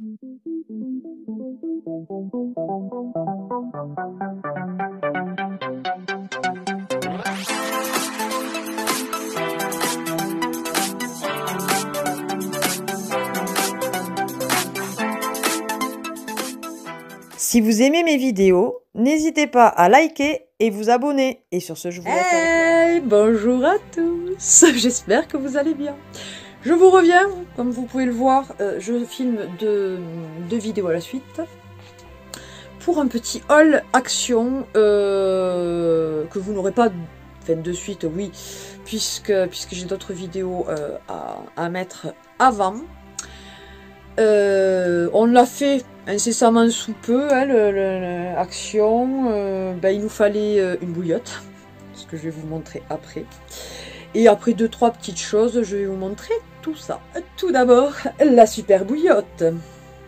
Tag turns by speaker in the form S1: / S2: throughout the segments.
S1: Si vous aimez mes vidéos, n'hésitez pas à liker et vous abonner. Et sur ce, je vous laisse. Hey, bonjour à tous. J'espère que vous allez bien. Je vous reviens, comme vous pouvez le voir, je filme deux vidéos à la suite. Pour un petit haul action que vous n'aurez pas fait de suite, oui, puisque j'ai d'autres vidéos à mettre avant. On l'a fait incessamment sous peu, hein, l'action. Il nous fallait une bouillotte, ce que je vais vous montrer après. Et après 2-3 petites choses, je vais vous montrer tout ça. Tout d'abord, la super bouillotte.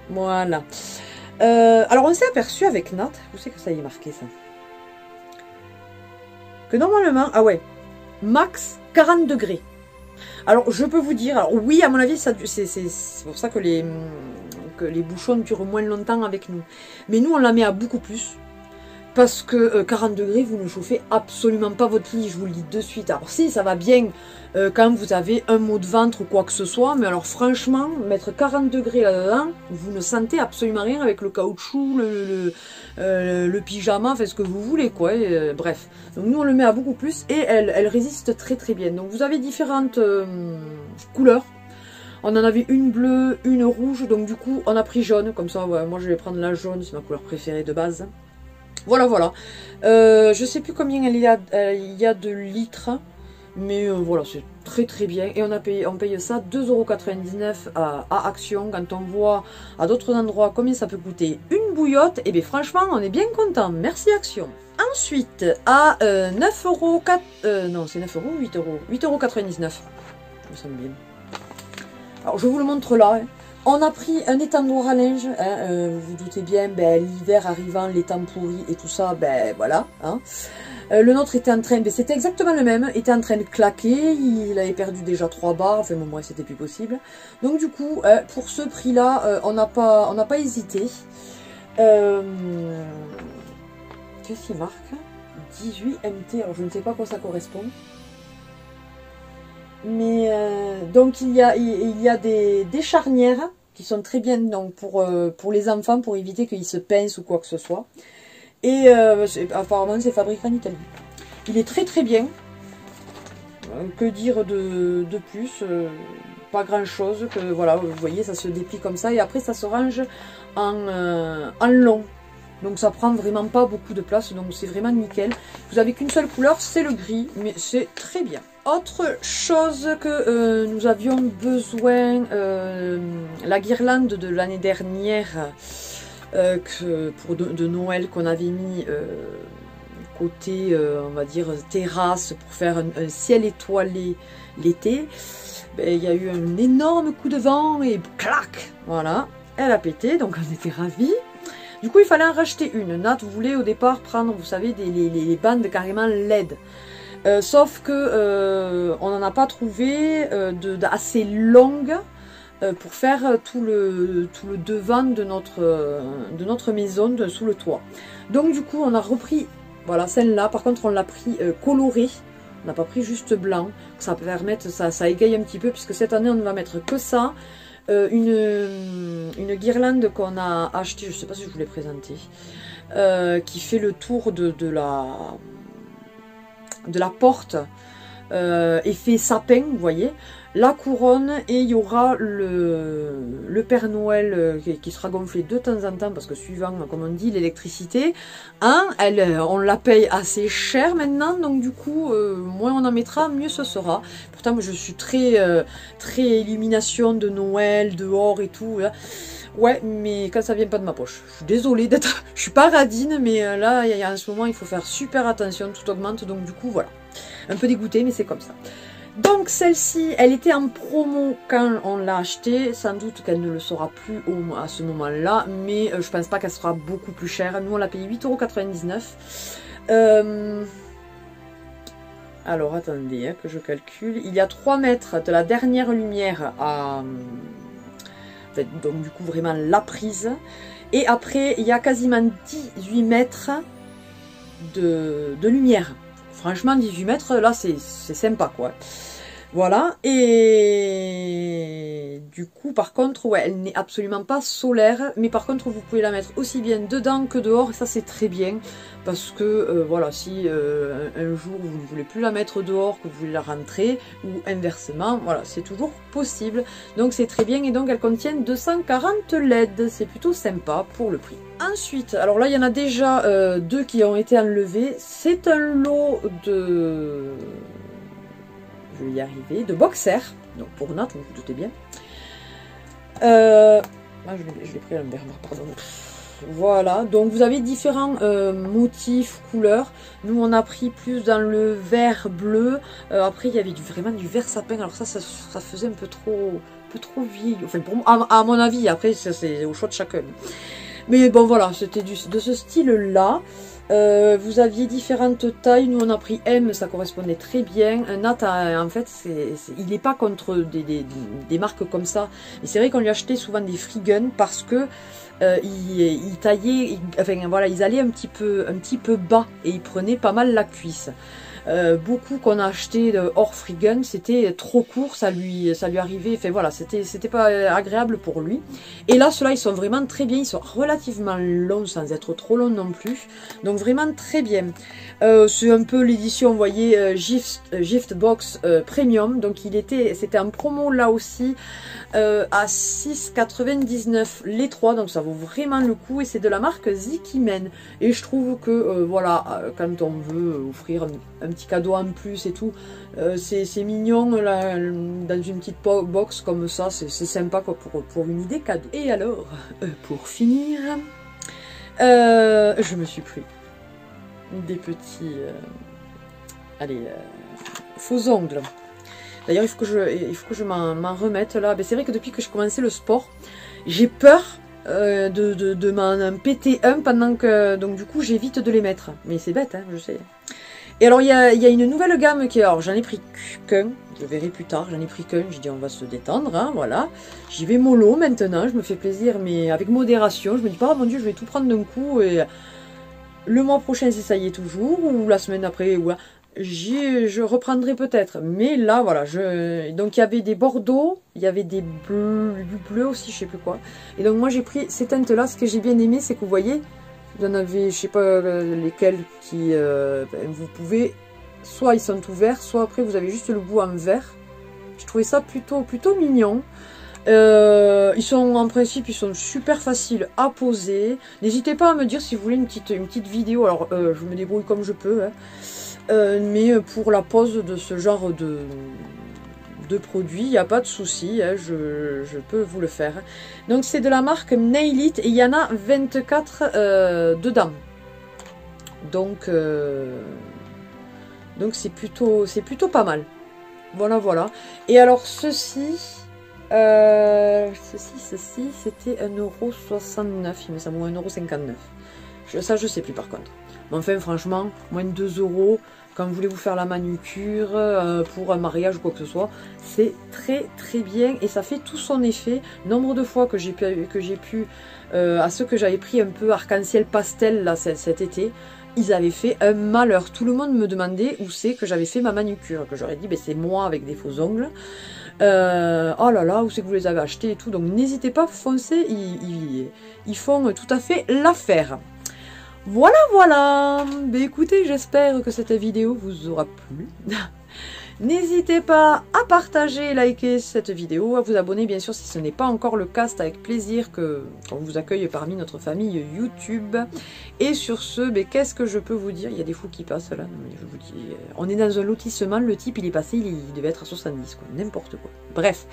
S1: Voilà. Alors on s'est aperçu avec Nat, vous savez que ça y est marqué ça, que normalement, ah ouais, max 40 degrés. Alors je peux vous dire, alors oui à mon avis c'est pour ça que les bouchons durent moins longtemps avec nous. Mais nous on la met à beaucoup plus. Parce que 40 degrés, vous ne chauffez absolument pas votre lit, je vous le dis de suite. Alors si, ça va bien quand vous avez un mot de ventre ou quoi que ce soit, mais alors franchement, mettre 40 degrés là-dedans, vous ne sentez absolument rien avec le caoutchouc, le pyjama, enfin ce que vous voulez quoi. Bref, donc nous on le met à beaucoup plus et elle résiste très très bien. Donc vous avez différentes couleurs. On en avait une bleue, une rouge, donc du coup on a pris jaune, comme ça ouais, moi je vais prendre la jaune, c'est ma couleur préférée de base. Voilà, voilà. Je sais plus combien il y a de litres, mais voilà, c'est très très bien. Et on paye ça 2,99 € à Action. Quand on voit à d'autres endroits combien ça peut coûter une bouillotte, et bien franchement, on est bien content. Merci Action. Ensuite, à 9,4 €, non, c'est 9 € ou 8 €, 8,99 €. Ça me semble bien. Alors, je vous le montre là. Hein. On a pris un étendoir à linge, hein, vous vous doutez bien, ben, l'hiver arrivant, les temps pourris et tout ça, ben voilà. Hein. Le nôtre était en train, ben, c'était exactement le même, était en train de claquer, il avait perdu déjà 3 barres, enfin bon, moi c'était plus possible. Donc du coup, pour ce prix-là, on n'a pas hésité. Qu'est-ce qu'il marque? 18 MT, alors je ne sais pas à quoi ça correspond. Mais donc il y a des charnières qui sont très bien donc pour les enfants, pour éviter qu'ils se pincent ou quoi que ce soit. Et apparemment c'est fabriqué en Italie. Il est très très bien. Que dire de plus? Pas grand chose. Que voilà, vous voyez, ça se déplie comme ça et après ça se range en long. Donc ça prend vraiment pas beaucoup de place, donc c'est vraiment nickel. Vous avez qu'une seule couleur, c'est le gris, mais c'est très bien. Autre chose que nous avions besoin, la guirlande de l'année dernière, de Noël qu'on avait mis côté, on va dire, terrasse pour faire un ciel étoilé l'été. Ben, il y a eu un énorme coup de vent et clac, voilà, elle a pété, donc on était ravis. Du coup, il fallait en racheter une. Nat voulait au départ prendre, vous savez, les bandes carrément LED. Sauf que on n'en a pas trouvé assez longue pour faire tout le devant de notre maison, sous le toit. Donc du coup, on a repris, voilà, celle-là. Par contre, on l'a pris colorée. On n'a pas pris juste blanc. Ça peut permettre, ça égaye un petit peu, puisque cette année, on ne va mettre que ça. Une guirlande qu'on a achetée, je ne sais pas si je vous l'ai présentée, qui fait le tour de la porte, effet sapin, vous voyez, la couronne, et il y aura le Père Noël qui sera gonflé de temps en temps, parce que suivant, comme on dit, l'électricité, hein, on la paye assez cher maintenant, donc du coup, moins on en mettra, mieux ce sera. Pourtant, moi, je suis très illumination de Noël, dehors et tout, là. Ouais, mais quand ça vient pas de ma poche. Je suis désolée d'être... Je suis pas radine, mais là, en ce moment, il faut faire super attention, tout augmente, donc du coup, voilà. Un peu dégoûtée, mais c'est comme ça. Donc celle-ci, elle était en promo quand on l'a achetée. Sans doute qu'elle ne le sera plus à ce moment-là, mais je pense pas qu'elle sera beaucoup plus chère. Nous, on l'a payé 8,99 €. Alors, attendez, hein, que je calcule. Il y a 3 mètres de la dernière lumière fait, donc du coup vraiment la prise. Et après il y a quasiment 18 mètres de lumière. Franchement 18 mètres là c'est sympa quoi. Voilà, et du coup par contre ouais, elle n'est absolument pas solaire, mais par contre vous pouvez la mettre aussi bien dedans que dehors, et ça c'est très bien, parce que voilà, si un jour vous ne voulez plus la mettre dehors, que vous voulez la rentrer, ou inversement, voilà, c'est toujours possible, donc c'est très bien, et donc elle contient 240 LED, c'est plutôt sympa pour le prix. Ensuite, alors là il y en a déjà 2 qui ont été enlevés, c'est un lot de... je vais y arriver, de boxers, donc pour Nat, vous vous doutez bien. Ah, je l'ai pris à l'envers, pardon. Voilà, donc vous avez différents motifs, couleurs. Nous on a pris plus dans le vert bleu. Après il y avait vraiment du vert sapin, alors ça faisait un peu trop vieilli. Enfin pour moi, à mon avis, après c'est au choix de chacun. Mais bon voilà, c'était de ce style là. Vous aviez différentes tailles, nous on a pris M, ça correspondait très bien. Nat, en fait, il n'est pas contre des marques comme ça. Et c'est vrai qu'on lui achetait souvent des free guns parce que il taillait, enfin voilà, ils allaient un petit peu bas et ils prenaient pas mal la cuisse. Beaucoup qu'on a acheté hors free gun, c'était trop court, ça lui arrivait, enfin voilà, c'était pas agréable pour lui. Et là, ceux-là, ils sont vraiment très bien, ils sont relativement longs sans être trop longs non plus, donc vraiment très bien. C'est un peu l'édition, vous voyez, Gift Box Premium, donc c'était en promo là aussi à 6,99 les 3, donc ça vaut vraiment le coup, et c'est de la marque Zikimen. Et je trouve que voilà, quand on veut offrir un petit cadeau en plus et tout, c'est mignon là, dans une petite box comme ça, c'est sympa quoi, pour une idée cadeau. Et alors, pour finir, je me suis pris des petits faux ongles. D'ailleurs il faut que je m'en remette là. Ben, c'est vrai que depuis que j'ai commencé le sport, j'ai peur de m'en péter un pendant que... Donc du coup j'évite de les mettre. Mais c'est bête, hein, je sais. Et alors il y a une nouvelle gamme qui est... Alors j'en ai pris qu'un, je verrai plus tard, j'en ai pris qu'un. J'ai dit on va se détendre, hein, voilà. J'y vais mollo maintenant, je me fais plaisir mais avec modération. Je me dis pas, oh, mon Dieu, je vais tout prendre d'un coup et... Le mois prochain si ça y est toujours, ou la semaine après, ou... je reprendrai peut-être, mais là voilà, donc il y avait des bordeaux, il y avait des bleus, du bleu aussi, je sais plus quoi, et donc moi j'ai pris ces teintes là. Ce que j'ai bien aimé, c'est que vous voyez, vous en avez, je sais pas lesquels qui, vous pouvez, soit ils sont tout verts, soit après vous avez juste le bout en vert. Je trouvais ça plutôt mignon. Ils sont en principe, ils sont super faciles à poser. N'hésitez pas à me dire si vous voulez une petite vidéo. Alors je me débrouille comme je peux, hein. Mais pour la pose de ce genre de produit, il n'y a pas de souci, hein, je peux vous le faire. Donc c'est de la marque Nail It et il y en a 24 dedans. Donc c'est plutôt pas mal. Voilà, voilà. Et alors ceci, c'était 1,69 €, il me semble, ou 1,59 €. Ça, je sais plus par contre. Mais enfin, franchement, moins de 2 € quand vous voulez vous faire la manucure pour un mariage ou quoi que ce soit, c'est très bien et ça fait tout son effet. Nombre de fois que j'ai pu à ceux que j'avais pris un peu arc-en-ciel pastel là cet été, ils avaient fait un malheur. Tout le monde me demandait où c'est que j'avais fait ma manucure, que j'aurais dit ben, c'est moi avec des faux ongles. Oh là là, où c'est que vous les avez achetés et tout, donc n'hésitez pas, foncez, ils font tout à fait l'affaire. Voilà, voilà. Ben écoutez, j'espère que cette vidéo vous aura plu. N'hésitez pas à partager, liker cette vidéo, à vous abonner bien sûr si ce n'est pas encore le cas, c'est avec plaisir qu'on vous accueille parmi notre famille YouTube. Et sur ce, ben, qu'est-ce que je peux vous dire? Il y a des fous qui passent là, je vous dis, on est dans un lotissement, le type il est passé, il devait être à 70, quoi, n'importe quoi. Bref,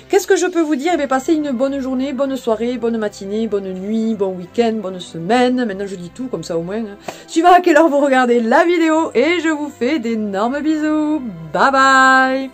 S1: qu'est-ce que je peux vous dire? Eh bien, passez une bonne journée, bonne soirée, bonne matinée, bonne nuit, bon week-end, bonne semaine. Maintenant je dis tout comme ça au moins. Suivant à quelle heure vous regardez la vidéo et je vous fais d'énormes bisous. Bye bye.